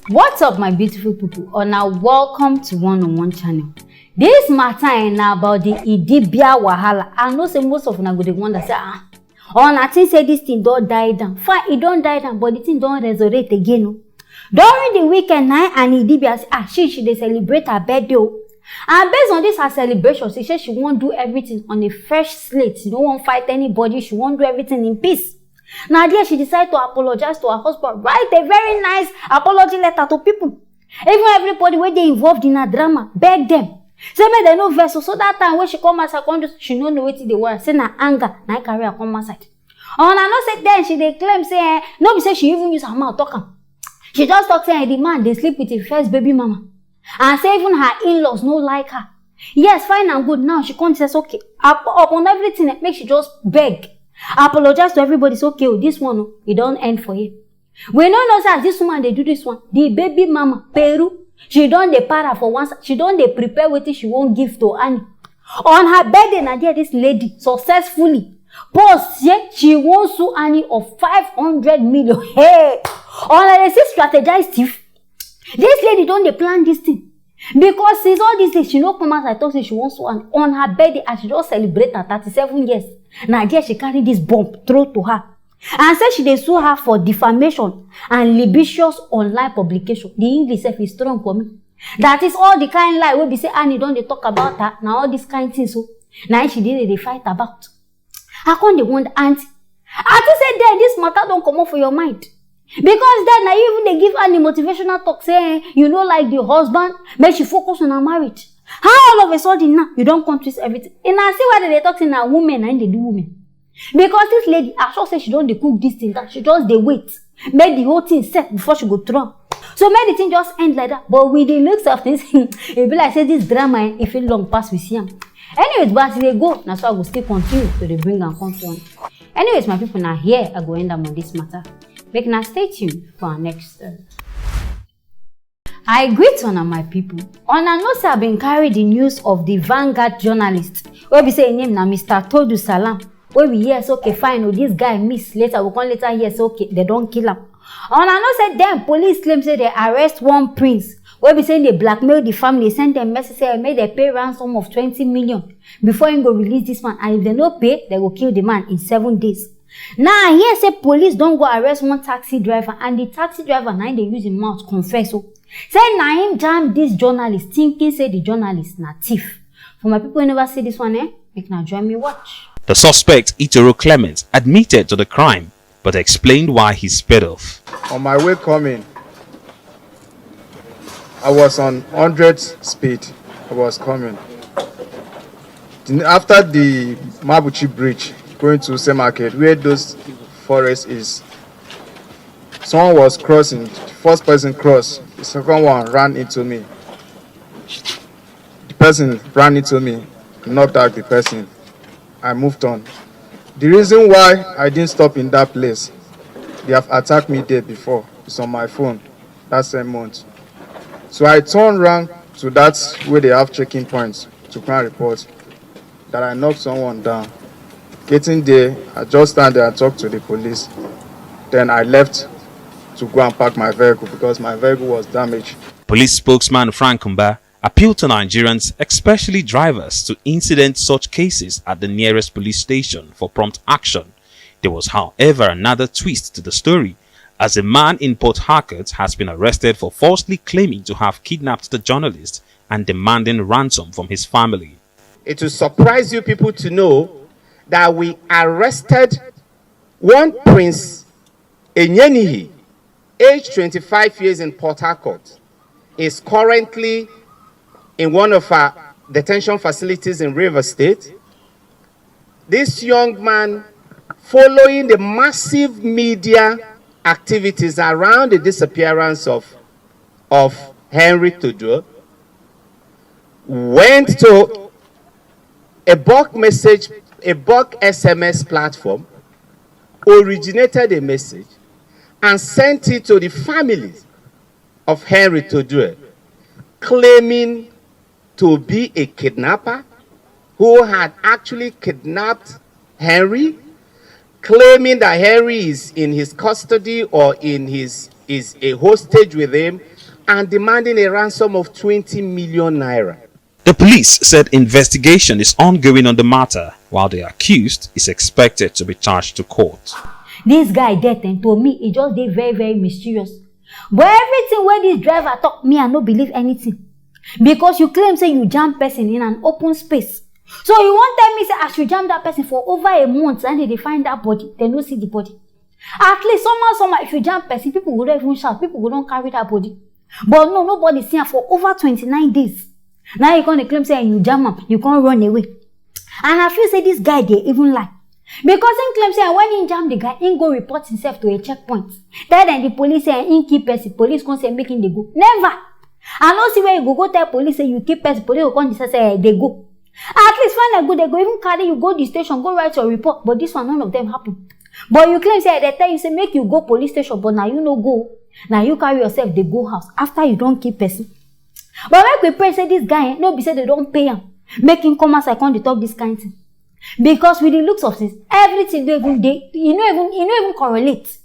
What's up, my beautiful people? Oh, now welcome to One-on-One channel. This matter na about the Idibia wahala. I know say most of una go dey wonder say I think say this thing don't die down. Fine, it don't die down, but the thing don't resurrect again. No? During the weekend night, and Idibia say she dey celebrate her birthday. And based on this her celebration, she said she won't do everything on a fresh slate. She don't want fight anybody. She won't do everything in peace. Now there she decided to apologize to her husband, write a very nice apology letter to people. Even everybody where they involved in a drama, beg them. Say make they no vessel. So that time when she come outside, she no know what they want. Say na anger, na carry her come outside. And I know say then she dey claim say no be say she even use her mouth talk am. She just talk say the man they sleep with his first baby mama. And say even her in-laws no like her. Yes, fine and good. Now she come says okay. Upon everything, make she just beg. Apologize to everybody. It's okay. This one, it don't end for you. We don't know that this woman they do this one. The baby mama, Peru, she don't dey para for once. She don't dey prepare what she won't give to Annie. On her birthday, Nadia, this lady successfully post she won't sue Annie of 500 million. Hey, on her say strategize thief. This lady don't dey plan this thing. Because since all these things, she no come out and talk say she wants one on her birthday and she just celebrate her 37 years. Now there she carry this bomb thrown to her. And said she dey sue her for defamation and libelous online publication. The English self is strong for me. That is all the kind lie wey be say Annie don't dey talk about her. Now all these kind things so. Now she did they fight about. How come they want auntie? Auntie said then this matter don't come up for your mind. Because then I even they give Annie motivational talk saying you know like the husband, make she focus on her marriage. How all of a sudden now you don't come twist everything? And I see why they talk in a woman and they do women. Because this lady, I sure say she don't they cook this thing, that she just they wait. Make the whole thing set before she go through. So make the thing just end like that. But with the looks of this, it be like say this drama, if it long pass we see them. Anyways, but as they go, that's why I will still continue to bring and come on. Anyways, my people now here I go end up on this matter. Make now stay tuned for our next I greet on my people. On a note, I've been carried the news of the Vanguard journalist. Where we say name now Mr. Tordue Salem. Where we hear so okay fine, oh, this guy miss later. We can later hear so okay they don't kill him. On a note, said then police claim say they arrest one prince. Where we say they blackmail the family, send them message say make they pay ransom of 20 million before he go release this man. And if they no pay, they will kill the man in 7 days. Now here say police don't go arrest one taxi driver and the taxi driver now they use him mouth confess. So say na him jam this journalist thinking say the journalist na thief. For my people who never see this one, make now join me watch. The suspect, Aproko Clement, admitted to the crime but explained why he sped off. On my way coming, I was on 100 speed. I was coming. After the Mabuchi Bridge, going to Same Market, where those forest is, someone was crossing. The first person crossed. The second one ran into me. The person ran into me, knocked out the person. I moved on. The reason why I didn't stop in that place, they have attacked me there before. It's on my phone that same month. So I turned around to that where they have checking points to come report that I knocked someone down. Getting there, I just stand there and talk to the police. Then I left to go and park my vehicle because my vehicle was damaged. Police spokesman Frank Kumba appealed to Nigerians, especially drivers, to incident such cases at the nearest police station for prompt action. There was, however, another twist to the story, as a man in Port Harcourt has been arrested for falsely claiming to have kidnapped the journalist and demanding ransom from his family. It will surprise you people to know that we arrested one Prince Enyenihi, aged 25 years in Port Harcourt, is currently in one of our detention facilities in Rivers State. This young man, following the massive media activities around the disappearance of Henry Tordue, went to a bulk SMS platform, originated a message, and sent it to the families of Henry Tordue, claiming to be a kidnapper who had actually kidnapped Henry, claiming that Henry is in his custody or in his is a hostage with him and demanding a ransom of 20 million naira. The police said investigation is ongoing on the matter, while the accused is expected to be charged to court. This guy death and to me it just dey very very mysterious. But everything wey this driver talk, me I no believe anything. Because you claim say you jam person in an open space. So you won't tell me say as you jam that person for over a month and they find that body, they no see the body. At least somehow if you jam person, people go not even shout, people go not carry that body. But no, nobody see her for over 29 days. Now you can't claim say you jam up, you can't run away. And I feel say this guy they even lie. Because he claims say when he jam the guy, he go report himself to a checkpoint. Then the police say he keep person, police can't say making the go. Never. I don't see where you go tell police say you keep person, police will come say they go. At least when they go, they go even carry you go the station, go write your report. But this one, none of them happen. But you claim say they tell you say make you go police station, but now you no go. Now you carry yourself they go house after you don't keep person. But when we pray say this guy, no be say they don't pay him, make him come outside come to talk this kind of thing. Because with the looks of things, everything they even you know even correlate.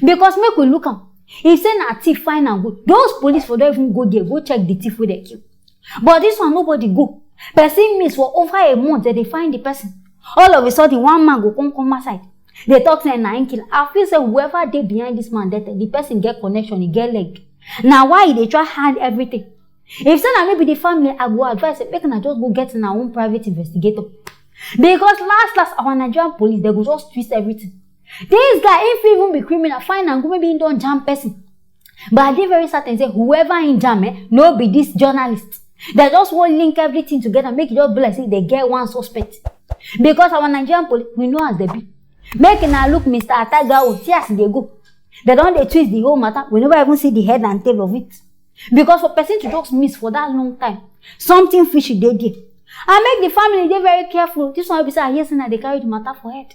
Because make we look am. If say na thief fine and good, those police for don't even go there, go check the thief with they kill. But this one nobody go. Person miss for over a month that they find the person. All of a sudden one man go come outside. They talk say na him kill. I feel say whoever they behind this man death, the person get connection, he get leg. Now why they try hide everything? If say na maybe the family, I go advise make na just go get in our own private investigator. Because last our Nigerian police they go just twist everything. This guy if he even be criminal, fine and go maybe he don't jam person. But I dey very certain say whoever in jam no be this journalist. They just won't link everything together, make it just be like say they get one suspect. Because our Nigerian police, we know as they be. Make now look Mr. Atagawo, see as they go. They don't they twist the whole matter. We never even see the head and tail of it. Because for person to just miss for that long time, something fishy they did. And make the family they very careful. This one will be say yes, and they carry the matter for head.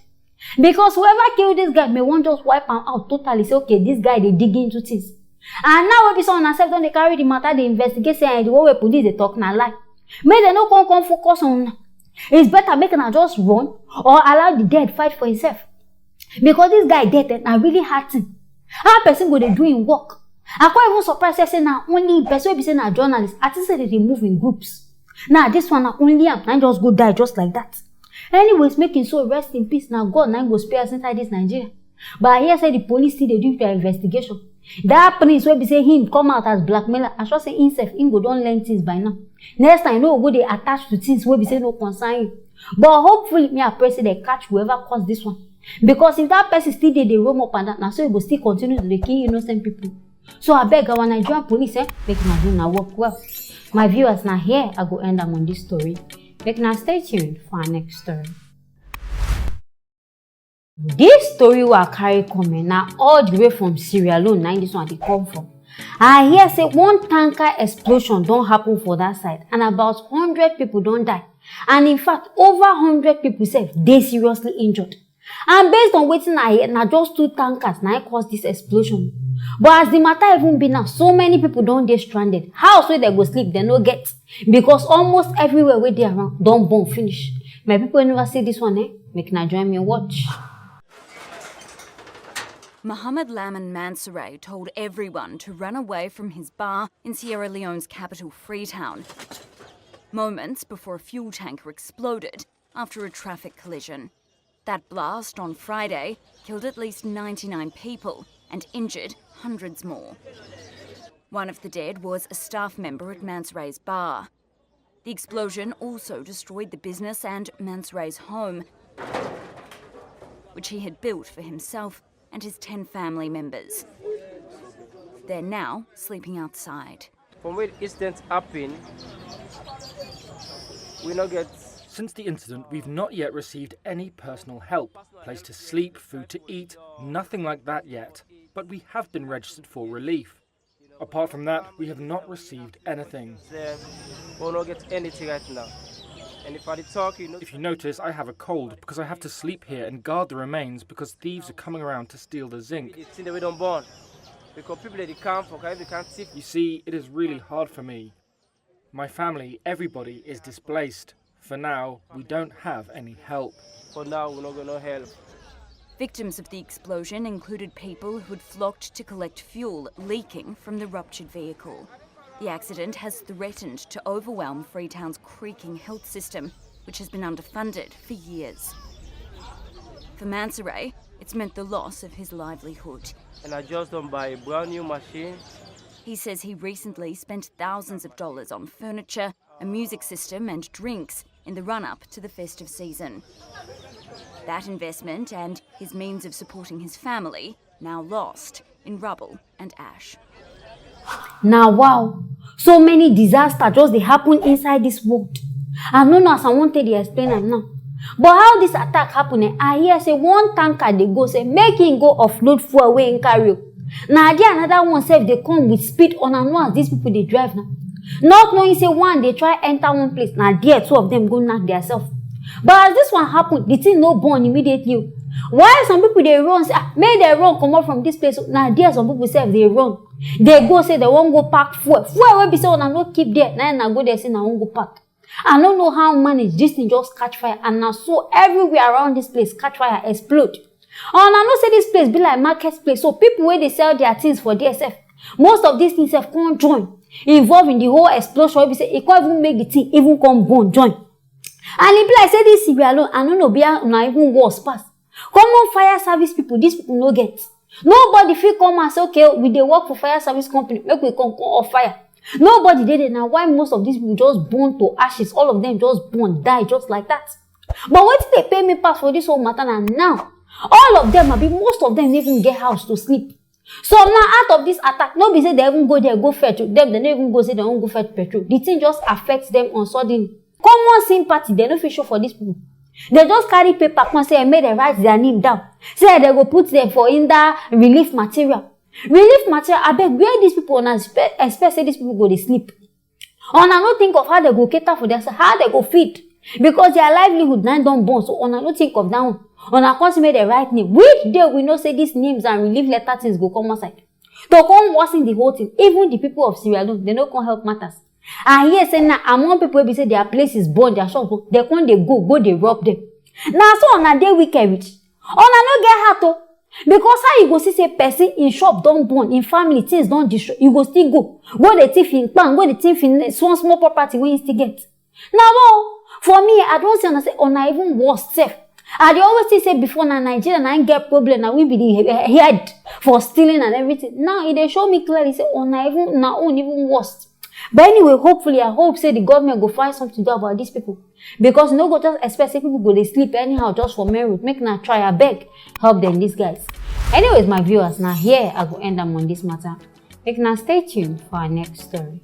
Because whoever killed this guy may want just wipe him out totally. Say okay, this guy they dig into things. And now when be someone accept when they carry the matter, they investigate say the way police they talk na lie. Make they no come focus on. It's better make them just run or allow the dead fight for himself. Because this guy dead and really hurting. How person go they do in work? I quite even surprised say now only person be say na journalist. I think say they move in groups. Now this one na only am and just go die just like that. Anyways, making so rest in peace. Now God now go spare us inside this Nigeria. But I hear say the police still they do their investigation. That prince will be say him come out as blackmailer. I should say himself him go don't learn things by now. Next time no go they attach to things will be say no concern him. But hopefully me I pray say they catch whoever caused this one. Because if that person still did they roam up and that now so he will still continue to kill innocent people. So I beg our Nigerian police make na do na work well. My viewers now here I go end them on this story. Make na stay tuned for our next story. This story will carry comment now all the way from Sierra Leone. Now this one they come from. I hear say one tanker explosion don't happen for that side and about 100 people don't die. And in fact over 100 people they seriously injured. And based on waiting I hear now just 2 tankers now caused this explosion. But as the matter even be now, so many people don't get stranded. House where they go sleep they no get. Because almost everywhere where they around don't burn finish. My people never see this one make na join me watch. Mohamed Lamin Mansoure told everyone to run away from his bar in Sierra Leone's capital, Freetown, moments before a fuel tanker exploded after a traffic collision. That blast on Friday killed at least 99 people and injured hundreds more. One of the dead was a staff member at Mansoure's bar. The explosion also destroyed the business and Mansoure's home, which he had built for himself and his 10 family members. They're now sleeping outside. From where the incident happened, we not get... Since the incident, we've not yet received any personal help. Place to sleep, food to eat, nothing like that yet. But we have been registered for relief. Apart from that, we have not received anything. We not get anything right now. And if I talk, If you notice, I have a cold because I have to sleep here and guard the remains because thieves are coming around to steal the zinc. It's in the way don't burn. Because people they can't forget, they can't see. You see, it is really hard for me. My family, everybody is displaced. For now, we don't have any help. For now, we're not going to help. Victims of the explosion included people who had flocked to collect fuel leaking from the ruptured vehicle. The accident has threatened to overwhelm Freetown's creaking health system, which has been underfunded for years. For Mansoray, it's meant the loss of his livelihood. And I just don't buy a brand new machine. He says he recently spent thousands of dollars on furniture, a music system and drinks in the run-up to the festive season. That investment and his means of supporting his family now lost in rubble and ash. Now, wow, so many disasters just they happen inside this world. I don't know as I wanted to explain them now. But how this attack happened, I hear say one tanker they go say make him go offload fuel away in carry. Now there another one say they come with speed on and know as these people they drive now. Not knowing say one they try enter one place, now there two of them go knock themselves. But as this one happened, the thing no born immediately. Why some people they run say may they run come out from this place. Now there some people say they run. They go say they won't go pack fuel. Fuel will be say I no keep there. Now go there say I won't go pack. I don't know how manage this thing just catch fire and now so everywhere around this place catch fire explode. And I know say this place be like market place, so people where they sell their things for DSF. Most of these things have come join, involved in the whole explosion. Where we say it can't even make the thing even come bone join. And it be like say this CB alone, I don't know be now even worse pass. Common fire service people, these people no get. Nobody feel come and say okay, we dey work for fire service company, make we come off fire. Nobody did it. Now why most of these people just burn to ashes, all of them just burn, die just like that. But what did they pay me pass for this whole matter and now? All of them, most of them even get house to sleep. So now out of this attack, nobody say they even go there, go fetch them, they don't even go say they won't go fetch petrol. The thing just affects them on sudden. Common sympathy, they no fit show for these people. They just carry paper and say, may they write their name down. Say they go put them for in the relief material. Relief material, I beg, where these people on expect say these people go to sleep. And I don't think of how they go cater for themselves, how they go feed. Because their livelihood now don't burn. So on I don't think of that one. On I can't make the right name. Which day we know say these names and relief letter things go come outside. To come worsen the whole thing. Even the people of Sierra Leone, they no come help matters. I hear say now among people be say their place is burn, their shop, they come they go they rob them. Now so on a day wicked rich. On I no get heart. Because how you go see say person in shop don't burn, in family things don't destroy, you go still go the thief in pan, go the thief in small property when you still get. Now well, for me, I don't see on a even worse self. I dey always say before na Nigeria na get problem, na we be the head for stealing and everything. Now it dey show me clearly say on a even na own even worse. But anyway, hopefully I hope say the government go find something to do about these people. Because no go just expect say people go they sleep anyhow just for merit. Make na try I beg help them these guys. Anyways, my viewers, now here I go end them on this matter. Make na stay tuned for our next story.